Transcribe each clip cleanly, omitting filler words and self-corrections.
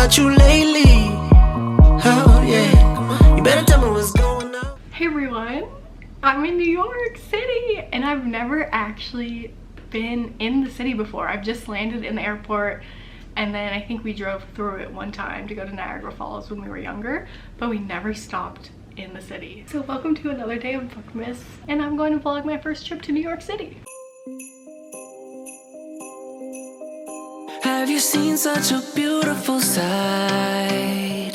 about you lately. Oh yeah, you better tell me what's going on. Hey everyone, I'm in New York City and I've never actually been in the city before. I've just landed in the airport and then I think we drove through it one time to go to Niagara Falls when we were younger, but we never stopped in the city. So welcome to another day of Bookmas, and I'm going to vlog my first trip to New York City. Have you seen such a beautiful sight?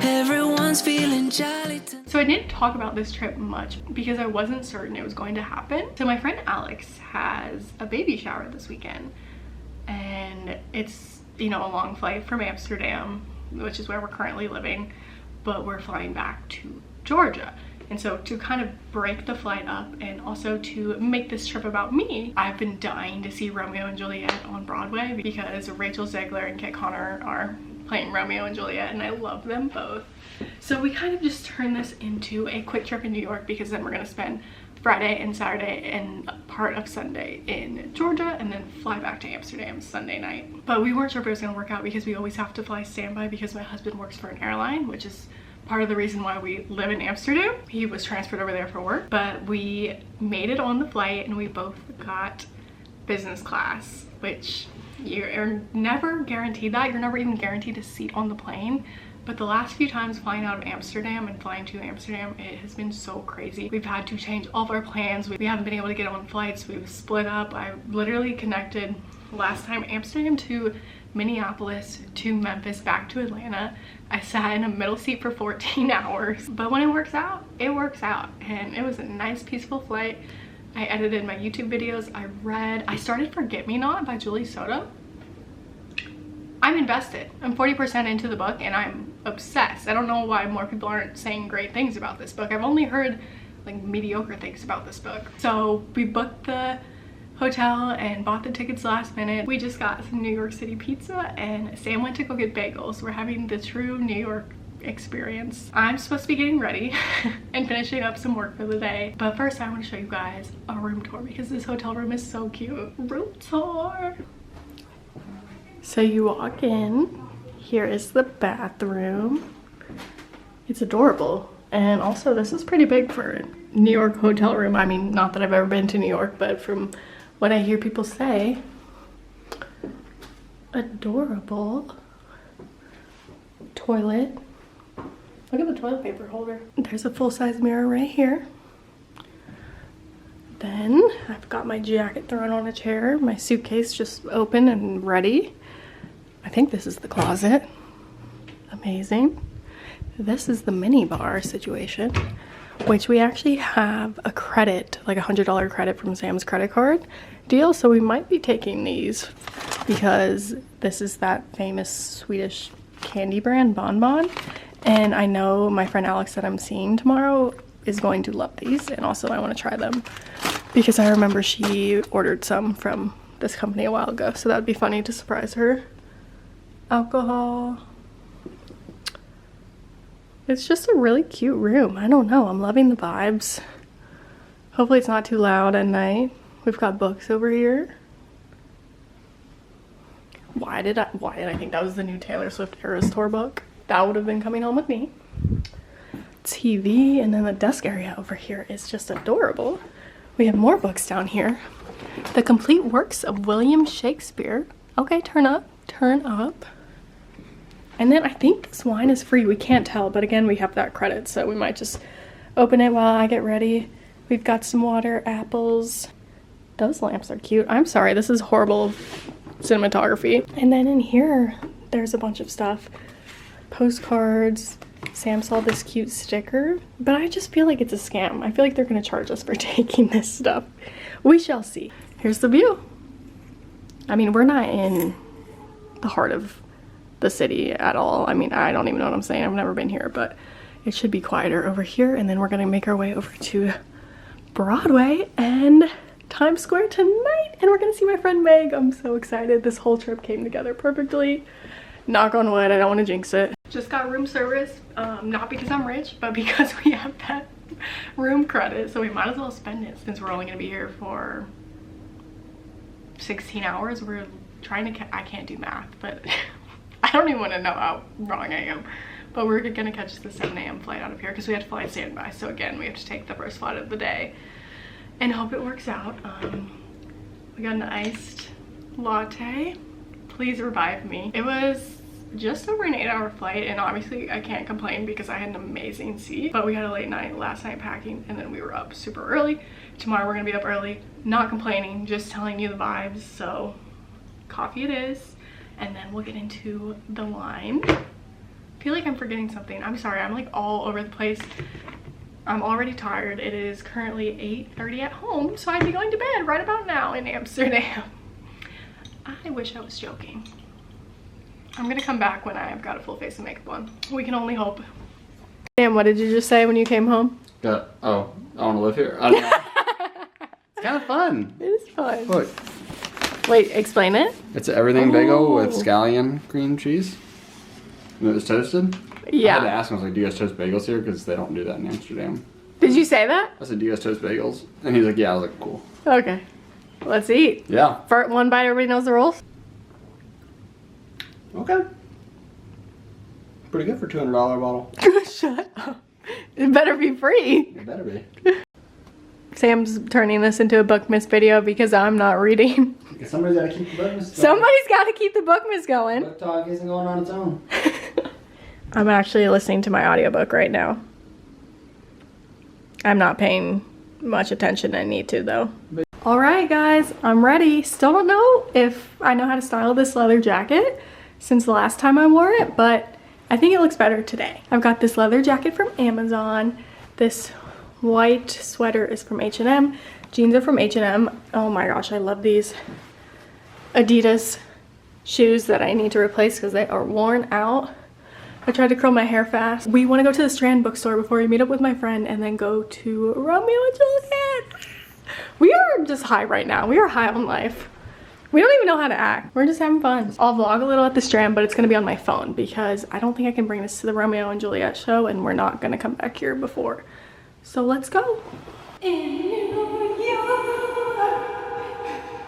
Everyone's feeling jolly. So I didn't talk about this trip much because I wasn't certain it was going to happen. So my friend Alex has a baby shower this weekend, and it's, you know, a long flight from Amsterdam, which is where we're currently living, but we're flying back to Georgia. And so to kind of break the flight up and also to make this trip about me, I've been dying to see Romeo and Juliet on Broadway because Rachel Zegler and Kit Connor are playing Romeo and Juliet and I love them both. So we kind of just turned this into a quick trip in New York because then we're going to spend Friday and Saturday and part of Sunday in Georgia and then fly back to Amsterdam Sunday night. But we weren't sure if it was going to work out because we always have to fly standby because my husband works for an airline, which is part of the reason why we live in Amsterdam. He was transferred over there for work, but we made it on the flight and we both got business class, which you're never guaranteed that. You're never even guaranteed a seat on the plane. But the last few times flying out of Amsterdam and flying to Amsterdam, it has been so crazy. We've had to change all of our plans. We haven't been able to get on flights. We've split up. I literally connected last time Amsterdam to Minneapolis to Memphis back to Atlanta. I sat in a middle seat for 14 hours. But when it works out, it works out. And it was a nice, peaceful flight. I edited my YouTube videos. I started Forget Me Not by Julie Soto. I'm invested. I'm 40% into the book and I'm obsessed. I don't know why more people aren't saying great things about this book. I've only heard like mediocre things about this book. So we booked the hotel and bought the tickets last minute. We just got some New York City pizza and Sam went to go get bagels. We're having the true New York experience. I'm supposed to be getting ready and finishing up some work for the day. But first I want to show you guys a room tour because this hotel room is so cute. Room tour. So you walk in, here is the bathroom. It's adorable. And also this is pretty big for a New York hotel room. I mean, not that I've ever been to New York, but from what I hear people say, adorable. Toilet. Look at the toilet paper holder. There's a full-size mirror right here. Then I've got my jacket thrown on a chair, my suitcase just open and ready. I think this is the closet. Amazing. This is the mini bar situation, which we actually have a credit, like $100 credit from Sam's credit card deal. So we might be taking these because this is that famous Swedish candy brand Bon Bon. And I know my friend Alex that I'm seeing tomorrow is going to love these. And also I want to try them because I remember she ordered some from this company a while ago. So that would be funny to surprise her. Alcohol. It's just a really cute room. I don't know. I'm loving the vibes. Hopefully it's not too loud at night. We've got books over here. Why did I think that was the new Taylor Swift Eras Tour book? That would have been coming home with me. TV, and then the desk area over here is just adorable. We have more books down here. The complete works of William Shakespeare. Okay, turn up, turn up. And then I think this wine is free. We can't tell, but again, we have that credit, so we might just open it while I get ready. We've got some water, apples. Those lamps are cute. I'm sorry, this is horrible cinematography. And then in here, there's a bunch of stuff. Postcards. Sam saw this cute sticker, but I just feel like it's a scam. I feel like they're gonna charge us for taking this stuff. We shall see. Here's the view. I mean, we're not in the heart of the city at all. I mean, I don't even know what I'm saying. I've never been here, but it should be quieter over here. And then we're gonna make our way over to Broadway and Times Square tonight. And we're gonna see my friend Meg. I'm so excited. This whole trip came together perfectly. Knock on wood, I don't want to jinx it. Just got room service, not because I'm rich, but because we have that room credit. So we might as well spend it since we're only gonna be here for 16 hours. We're trying to, I can't do math, but I don't even want to know how wrong I am. But we're gonna catch the 7 a.m. flight out of here because we have to fly standby. So again, we have to take the first flight of the day and hope it works out. We got an iced latte. Please revive me. It was just over an 8-hour flight, and obviously I can't complain because I had an amazing seat. But we had a late night last night packing, and then we were up super early. Tomorrow we're gonna be up early. Not complaining, just telling you the vibes. So coffee it is, and then we'll get into the wine. I feel like I'm forgetting something. I'm sorry, I'm like all over the place. I'm already tired. It is currently 8:30 at home, so I'd be going to bed right about now in Amsterdam. I wish I was joking. I'm gonna come back when I've got a full face of makeup on. We can only hope. Sam, what did you just say when you came home? Oh, I want to live here. I don't know. It's kind of fun. It is fun. Look. Wait, explain it. It's an everything bagel with scallion cream cheese. And it was toasted. Yeah. I had to ask him, I was like, do you guys toast bagels here? Because they don't do that in Amsterdam. Did you say that? I said, do you guys toast bagels? And he's like, yeah. I was like, cool. Okay. Let's eat. Yeah. For one bite, everybody knows the rules? Okay. Pretty good for $200 bottle. Shut up. It better be free. It better be. Sam's turning this into a Bookmas video because I'm not reading. Because somebody's got to keep the Bookmas going. Somebody's got to keep the Bookmas going. BookTok isn't going on its own. I'm actually listening to my audiobook right now. I'm not paying much attention. I need to though. All right, guys, I'm ready. Still don't know if I know how to style this leather jacket since the last time I wore it, but I think it looks better today. I've got this leather jacket from Amazon. This white sweater is from H&M. Jeans are from H&M. Oh my gosh, I love these Adidas shoes that I need to replace because they are worn out. I tried to curl my hair fast. We want to go to the Strand bookstore before we meet up with my friend and then go to Romeo and Juliet. We are just high right now. We are high on life. We don't even know how to act. We're just having fun. I'll vlog a little at the Strand, but it's gonna be on my phone because I don't think I can bring this to the Romeo and Juliet show and we're not gonna come back here before. So let's go. In New York.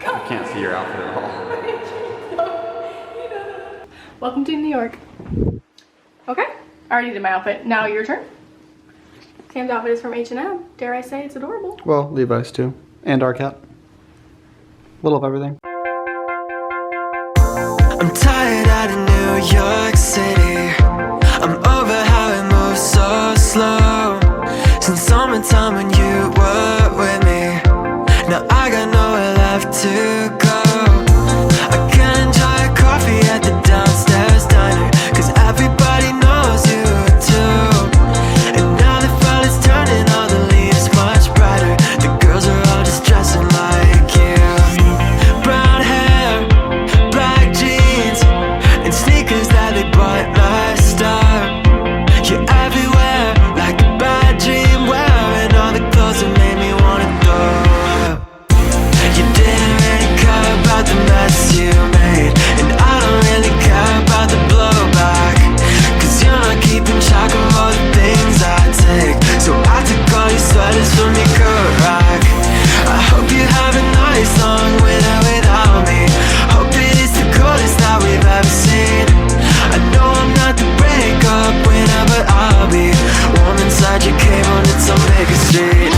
I can't see your outfit at all. Welcome to New York. Okay, I already did my outfit. Now your turn. Sam's outfit is from H&M. Dare I say it's adorable? Well, Levi's too. And our cat. Little of everything. I'm tired out of New York City. I'm over how it moves so slow. Since summertime when you were with me. Now I got nowhere left to go. I can enjoy a coffee at the downstairs diner, cause everybody knows you too. And now the fall is turning all the leaves much brighter. The girls are all just dressing like you. Brown hair, black jeans, and sneakers that they bought last time. You're everywhere, like a bad dream, wearing all the clothes that made me wanna throw up. You didn't really care about the mess you made, and I don't really care about the blowback, cause you're not keeping track of all the things I take. So I took all your sweaters from your coat rack. I hope you have a nice long winter without me. Hope it is the coldest that we've ever seen. I know I'm not the breakup winner, but I'll be warm inside your cave on its own Baker Street.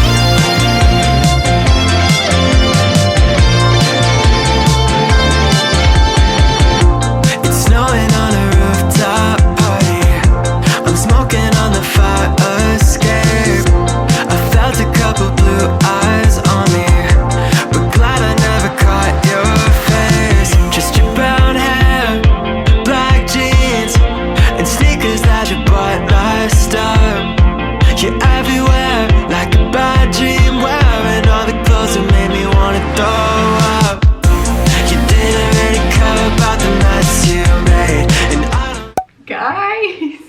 It's snowing on a rooftop party. I'm smoking on the fire escape. I felt a couple blue eyes on me, but glad I never caught your face. Just your brown hair, black jeans, and sneakers that you bought last time. You're everywhere, like a bad dream, wearing all the clothes that made me wanna throw up. You didn't really care about the mess you made, and I don't. Guys,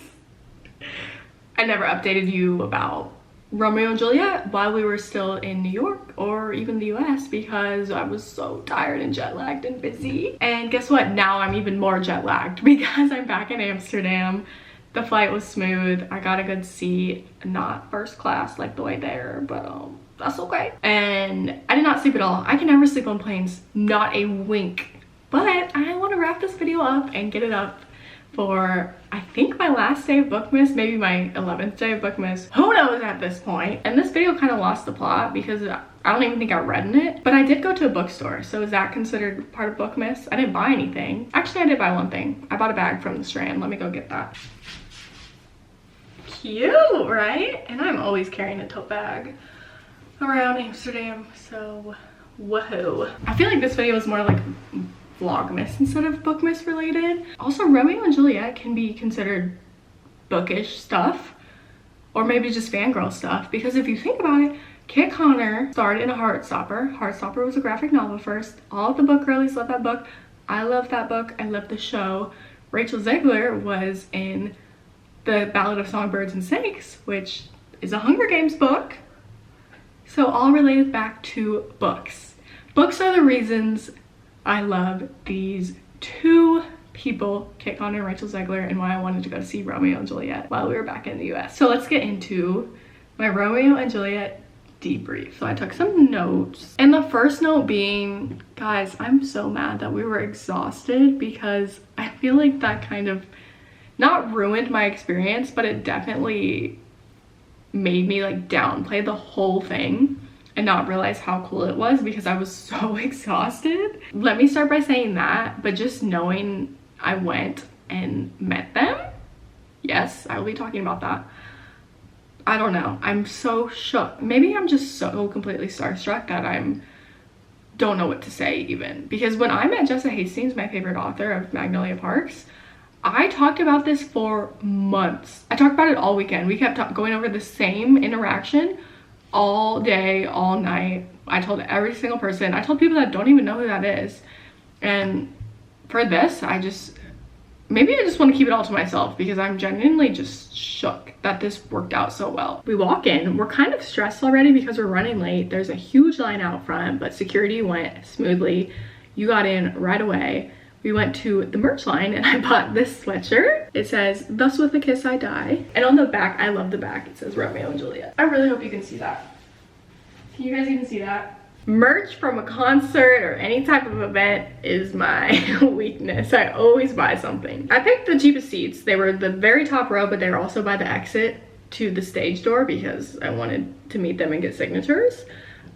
I never updated you about Romeo and Juliet while we were still in New York or even the US because I was so tired and jet lagged and busy. And guess what? Now I'm even more jet lagged because I'm back in Amsterdam. The flight was smooth. I got a good seat, not first class like the way there, but that's okay. And I did not sleep at all. I can never sleep on planes, not a wink. But I want to wrap this video up and get it up for I think my last day of Bookmas, maybe my 11th day of Bookmas. Who knows at this point? And this video kind of lost the plot because I don't even think I read in it. But I did go to a bookstore, so is that considered part of Bookmas? I didn't buy anything. Actually, I did buy one thing. I bought a bag from the Strand. Let me go get that. Cute, right? And I'm always carrying a tote bag around Amsterdam, so whoa. I feel like this video is more like Vlogmas instead of Bookmas related. Also, Romeo and Juliet can be considered bookish stuff, or maybe just fangirl stuff, because if you think about it, Kit Connor starred in a Heartstopper. Heartstopper was a graphic novel first. All of the book girlies love that book. I love that book. I love the show. Rachel Zegler was in the Ballad of Songbirds and Snakes, which is a Hunger Games book. So all related back to books. Books are the reasons I love these two people, Kit Connor and Rachel Zegler, and why I wanted to go see Romeo and Juliet while we were back in the US. So let's get into my Romeo and Juliet debrief. So I took some notes, and the first note being, guys, I'm so mad that we were exhausted, because I feel like that kind of not ruined my experience, but it definitely made me like downplay the whole thing and not realize how cool it was, because I was so exhausted. Let me start by saying that, but just knowing I went and met them, yes, I will be talking about that. I don't know, I'm so shook. Maybe I'm just so completely starstruck that don't know what to say even, because when I met Jessa Hastings, my favorite author of Magnolia Parks, I talked about this for months. I talked about it all weekend. We kept going over the same interaction all day, all night. I told every single person. I told people that don't even know who that is. And for this, maybe I just want to keep it all to myself, because I'm genuinely just shook that this worked out so well. We walk in, we're kind of stressed already because we're running late. There's a huge line out front, but security went smoothly. You got in right away. We went to the merch line and I bought this sweatshirt. It says, "Thus with a kiss I die." And on the back, I love the back, it says Romeo and Juliet. I really hope you can see that. Can you guys even see that? Merch from a concert or any type of event is my weakness. I always buy something. I picked the cheapest seats. They were the very top row, but they were also by the exit to the stage door because I wanted to meet them and get signatures.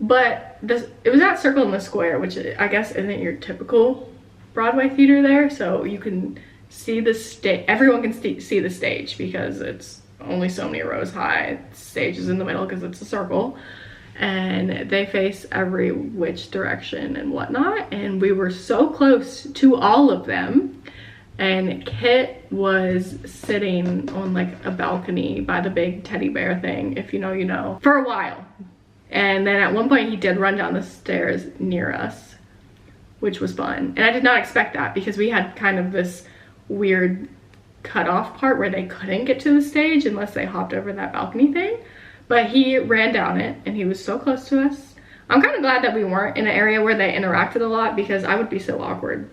But it was at Circle in the Square, which I guess isn't your typical Broadway theater there, so you can see the stage. Everyone can see the stage because it's only so many rows high. The stage is in the middle because it's a circle, and they face every which direction and whatnot. And we were so close to all of them, and Kit was sitting on like a balcony by the big teddy bear thing, if you know you know, for a while. And then at one point he did run down the stairs near us, which was fun. And I did not expect that, because we had kind of this weird cutoff part where they couldn't get to the stage unless they hopped over that balcony thing. But he ran down it and he was so close to us. I'm kind of glad that we weren't in an area where they interacted a lot, because I would be so awkward.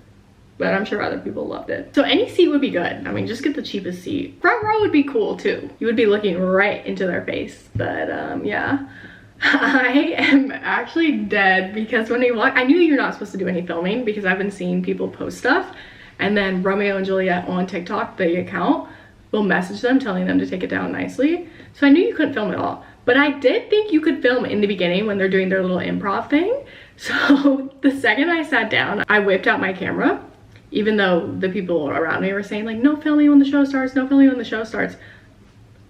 But I'm sure other people loved it. So any seat would be good. I mean, just get the cheapest seat. Front row would be cool too. You would be looking right into their face. But yeah. I am actually dead, because when they walk, I knew you're not supposed to do any filming, because I've been seeing people post stuff, and then Romeo and Juliet on TikTok, the account, will message them telling them to take it down nicely. So I knew you couldn't film at all, but I did think you could film in the beginning when they're doing their little improv thing. So the second I sat down, I whipped out my camera, even though the people around me were saying like, no filming when the show starts, no filming when the show starts.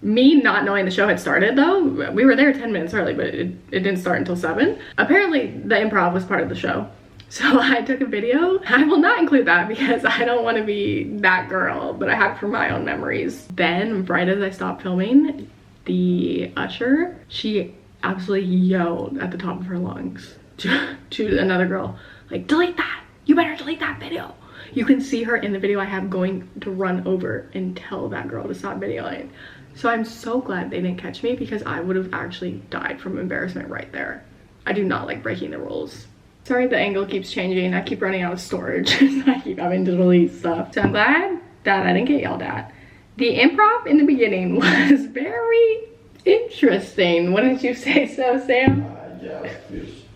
Me not knowing the show had started though, we were there 10 minutes early, but it didn't start until 7. Apparently the improv was part of the show. So I took a video. I will not include that because I don't want to be that girl, but I had it for my own memories. Then right as I stopped filming, the usher, she absolutely yelled at the top of her lungs to another girl, like, delete that, you better delete that video. You can see her in the video I have going to run over and tell that girl to stop videoing. So I'm so glad they didn't catch me, because I would have actually died from embarrassment right there. I do not like breaking the rules. Sorry, the angle keeps changing. I keep running out of storage. I keep having to delete stuff. So I'm glad that I didn't get yelled at. The improv in the beginning was very interesting. Wouldn't you say so, Sam? Yes.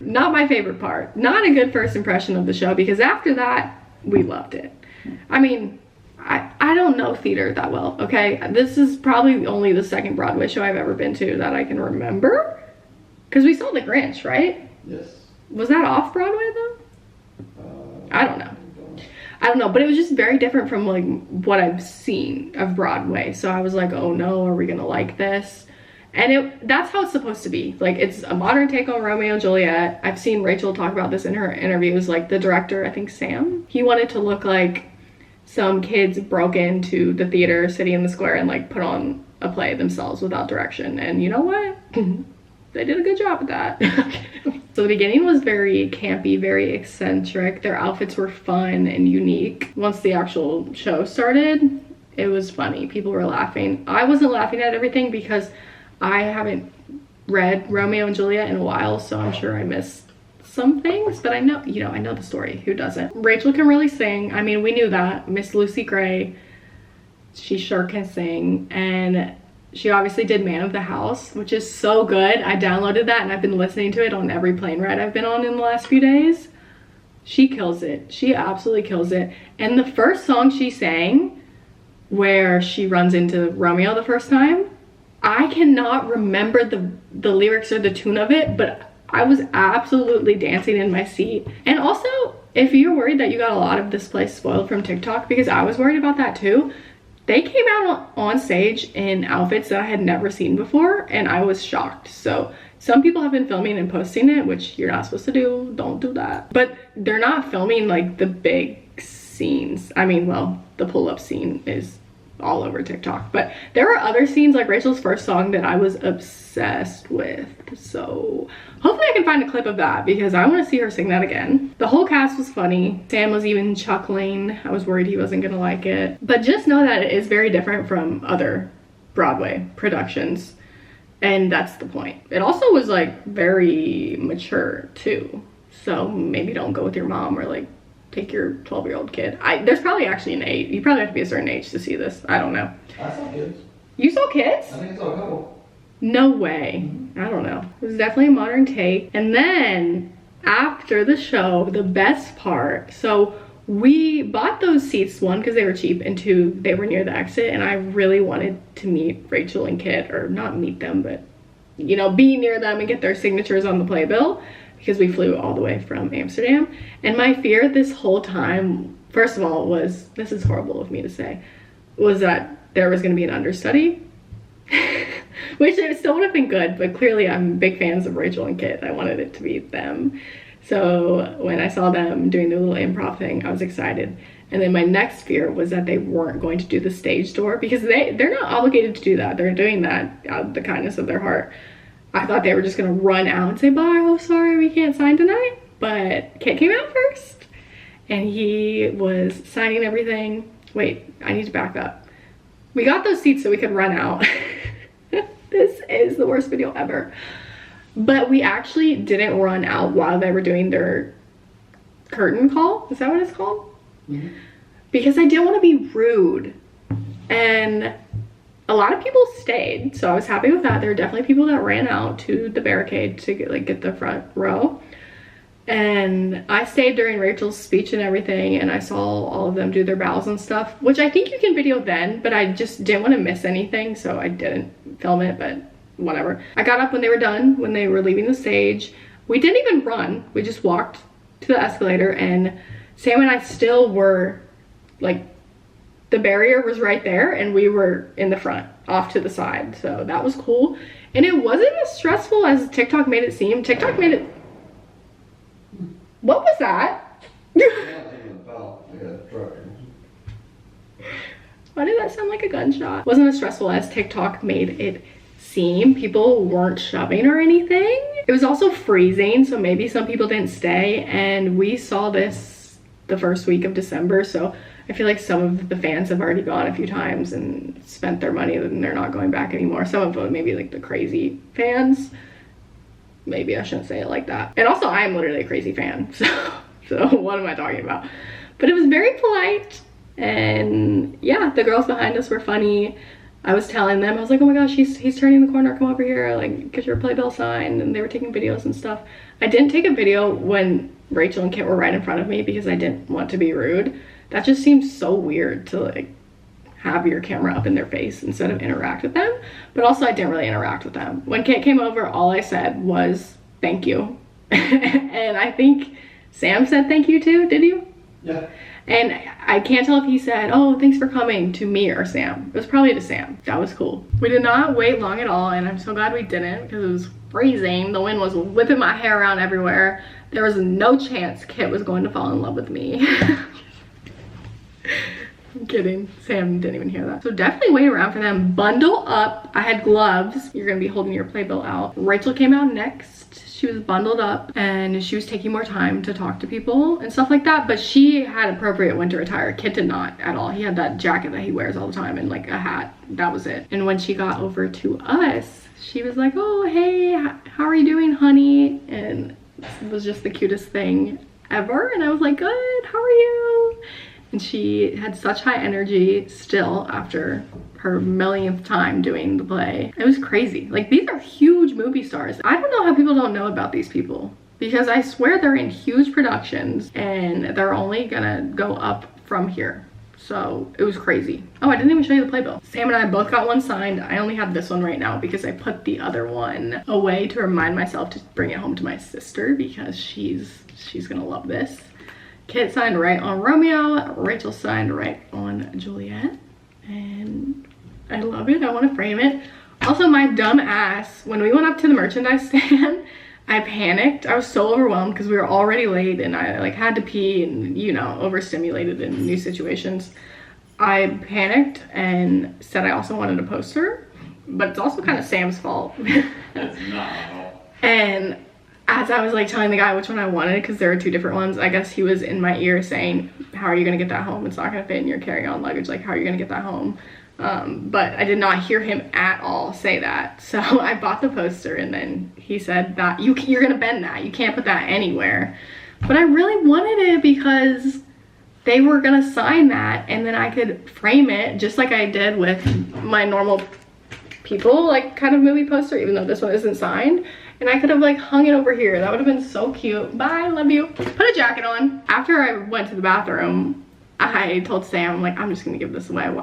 Not my favorite part. Not a good first impression of the show, because after that, we loved it. I mean, I don't know theater that well, okay? This is probably only the second Broadway show I've ever been to that I can remember. Because we saw The Grinch, right? Yes. Was that off Broadway though? I don't know, but it was just very different from like what I've seen of Broadway. So I was like, oh no, are we gonna like this? And that's how it's supposed to be. Like, it's a modern take on Romeo and Juliet. I've seen Rachel talk about this in her interviews. Like, the director, I think Sam, he wanted to look like some kids broke into the theater, City in the Square, and like put on a play themselves without direction. And you know what? They did a good job with that. So the beginning was very campy, very eccentric. Their outfits were fun and unique. Once the actual show started, it was funny. People were laughing. I wasn't laughing at everything because I haven't read Romeo and Juliet in a while, so I'm sure I missed some things, but I know, you know, I know the story. Who doesn't? Rachel can really sing. I mean, we knew that. Miss Lucy Gray, she sure can sing. And she obviously did Man of the House, which is so good. I downloaded that and I've been listening to it on every plane ride I've been on in the last few days. She kills it. She absolutely kills it. And the first song she sang, where she runs into Romeo the first time, I cannot remember the lyrics or the tune of it, but I was absolutely dancing in my seat. And also, if you're worried that you got a lot of this place spoiled from TikTok, because I was worried about that too, they came out on stage in outfits that I had never seen before, and I was shocked. So some people have been filming and posting it, which you're not supposed to do. Don't do that. But they're not filming like the big scenes. I mean, well, the pull-up scene is all over TikTok, but there were other scenes like Rachel's first song that I was obsessed with. So hopefully I can find a clip of that because I want to see her sing that again. The whole cast was funny. Sam was even chuckling. I was worried he wasn't gonna like it, but just know that it is very different from other Broadway productions, and that's the point. It also was like very mature too, so maybe don't go with your mom or like take your 12-year-old kid. There's probably actually an age. You probably have to be a certain age to see this. I don't know. I saw kids. You saw kids? I think I saw a couple. No way. I don't know. It was definitely a modern take. And then after the show, the best part, so we bought those seats, one, because they were cheap, and two, they were near the exit, and I really wanted to meet Rachel and Kit, or not meet them, but, you know, be near them and get their signatures on the playbill, because we flew all the way from Amsterdam. And my fear this whole time, first of all, was, this is horrible of me to say, was that there was gonna be an understudy, which it still would have been good, but clearly I'm big fans of Rachel and Kit. I wanted it to be them. So when I saw them doing the little improv thing, I was excited. And then my next fear was that they weren't going to do the stage door, because they're not obligated to do that. They're doing that out of the kindness of their heart. I thought they were just gonna run out and say, bye, oh sorry, we can't sign tonight. But Kit came out first and he was signing everything. Wait, I need to back up. We got those seats so we could run out. This is the worst video ever. But we actually didn't run out while they were doing their curtain call. Is that what it's called? Mm-hmm. Because I didn't want to be rude. And a lot of people stayed, so I was happy with that. There were definitely people that ran out to the barricade to get the front row. And I stayed during Rachel's speech and everything, and I saw all of them do their bows and stuff, which I think you can video then, but I just didn't want to miss anything, so I didn't film it, but whatever. I got up when they were done, when they were leaving the stage. We didn't even run. We just walked to the escalator, and Sam and I still were, like, the barrier was right there, and we were in the front, off to the side, so that was cool. And it wasn't as stressful as TikTok made it seem. TikTok made it... What was that? Why did that sound like a gunshot? Wasn't as stressful as TikTok made it seem. People weren't shoving or anything. It was also freezing, so maybe some people didn't stay, and we saw this the first week of December, so I feel like some of the fans have already gone a few times and spent their money and they're not going back anymore. Some of them maybe like the crazy fans. Maybe I shouldn't say it like that. And also, I am literally a crazy fan, so what am I talking about? But it was very polite, and yeah, the girls behind us were funny. I was telling them, I was like, oh my gosh, he's turning the corner, come over here, like, get your playbill signed, and they were taking videos and stuff. I didn't take a video when Rachel and Kit were right in front of me because I didn't want to be rude. That just seems so weird to like have your camera up in their face instead of interact with them. But also I didn't really interact with them. When Kit came over, all I said was thank you. And I think Sam said thank you too, did you? Yeah. And I can't tell if he said, oh, thanks for coming, to me or Sam. It was probably to Sam. That was cool. We did not wait long at all, and I'm so glad we didn't because it was freezing. The wind was whipping my hair around everywhere. There was no chance Kit was going to fall in love with me. I'm kidding. Sam didn't even hear that. So definitely wait around for them. Bundle up. I had gloves. You're gonna be holding your playbill out. Rachel came out next. She was bundled up and she was taking more time to talk to people and stuff like that, but she had appropriate winter attire. Kit did not at all. He had that jacket that he wears all the time and like a hat. That was it. And when she got over to us, she was like, oh, hey, how are you doing, honey? And it was just the cutest thing ever. And I was like, good, how are you? And she had such high energy still after her millionth time doing the play. It was crazy. Like, these are huge movie stars. I don't know how people don't know about these people, because I swear they're in huge productions and they're only gonna go up from here. So it was crazy. Oh, I didn't even show you the playbill. Sam and I both got one signed. I only have this one right now because I put the other one away to remind myself to bring it home to my sister because she's gonna love this. Kit signed right on Romeo, Rachel signed right on Juliet, and I love it. I want to frame it. Also, my dumb ass, when we went up to the merchandise stand, I panicked. I was so overwhelmed because we were already late and I like had to pee and, you know, overstimulated in new situations. I panicked and said I also wanted a poster, but it's also kind of Sam's fault. It's not at all. And as I was like telling the guy which one I wanted, because there were two different ones, I guess he was in my ear saying, how are you gonna get that home? It's not gonna fit in your carry-on luggage. Like, how are you gonna get that home? But I did not hear him at all say that. So I bought the poster and then he said that you're gonna bend that. You can't put that anywhere. But I really wanted it because they were gonna sign that and then I could frame it just like I did with my normal people, like kind of movie poster, even though this one isn't signed. And I could have like hung it over here. That would have been so cute. Bye, love you. Put a jacket on. After I went to the bathroom, I told Sam, like, I'm just gonna give this away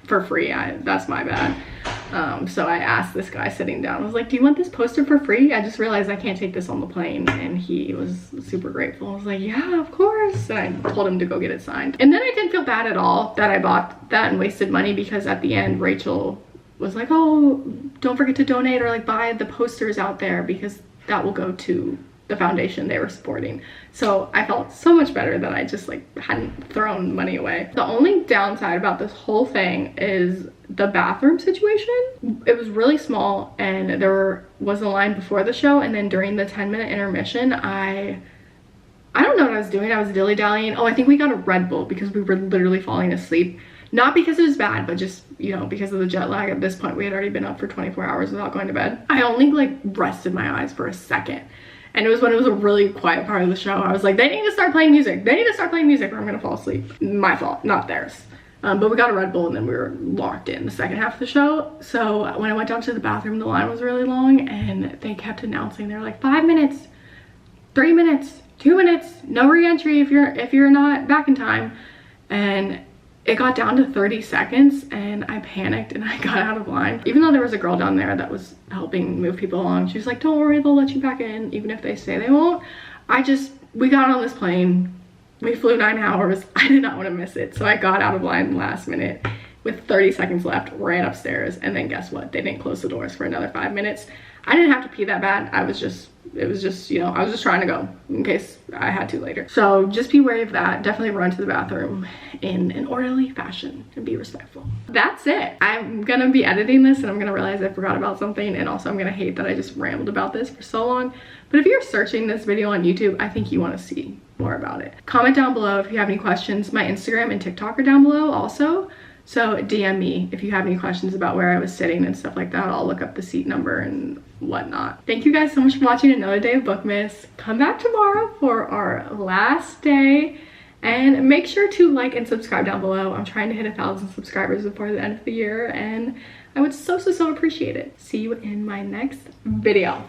for free. That's my bad. So I asked this guy sitting down, I was like, do you want this poster for free? I just realized I can't take this on the plane. And he was super grateful. I was like, yeah, of course. And I told him to go get it signed. And then I didn't feel bad at all that I bought that and wasted money, because at the end, Rachel was like, oh, don't forget to donate or like buy the posters out there because that will go to the foundation they were supporting. So I felt so much better that I just like hadn't thrown money away. The only downside about this whole thing is the bathroom situation. It was really small and there was a line before the show, and then during the 10-minute intermission, I don't know what I was doing. I was dilly-dallying. Oh, I think we got a Red Bull because we were literally falling asleep. Not because it was bad, but just, you know, because of the jet lag. At this point, we had already been up for 24 hours without going to bed. I only like rested my eyes for a second. And it was when it was a really quiet part of the show. I was like, they need to start playing music. They need to start playing music or I'm gonna fall asleep. My fault, not theirs. But we got a Red Bull and then we were locked in the second half of the show. So when I went down to the bathroom, the line was really long and they kept announcing, they're like 5 minutes, 3 minutes, 2 minutes, no re-entry if you're not back in time. And it got down to 30 seconds and I panicked and I got out of line. Even though there was a girl down there that was helping move people along, she was like, don't worry, they'll let you back in even if they say they won't. We got on this plane, we flew 9 hours. I did not want to miss it. So I got out of line last minute with 30 seconds left, ran upstairs, and then guess what? They didn't close the doors for another 5 minutes. I didn't have to pee that bad. It was just, you know, I was just trying to go in case I had to later. So just be wary of that. Definitely run to the bathroom in an orderly fashion and be respectful. That's it. I'm gonna be editing this and I'm gonna realize I forgot about something, and also I'm gonna hate that I just rambled about this for so long. But if you're searching this video on YouTube, I think you wanna see more about it. Comment down below if you have any questions. My Instagram and TikTok are down below also. So DM me if you have any questions about where I was sitting and stuff like that. I'll look up the seat number and whatnot. Thank you guys so much for watching another day of Bookmas. Come back tomorrow for our last day. And make sure to like and subscribe down below. I'm trying to hit 1,000 subscribers before the end of the year, and I would so appreciate it. See you in my next video.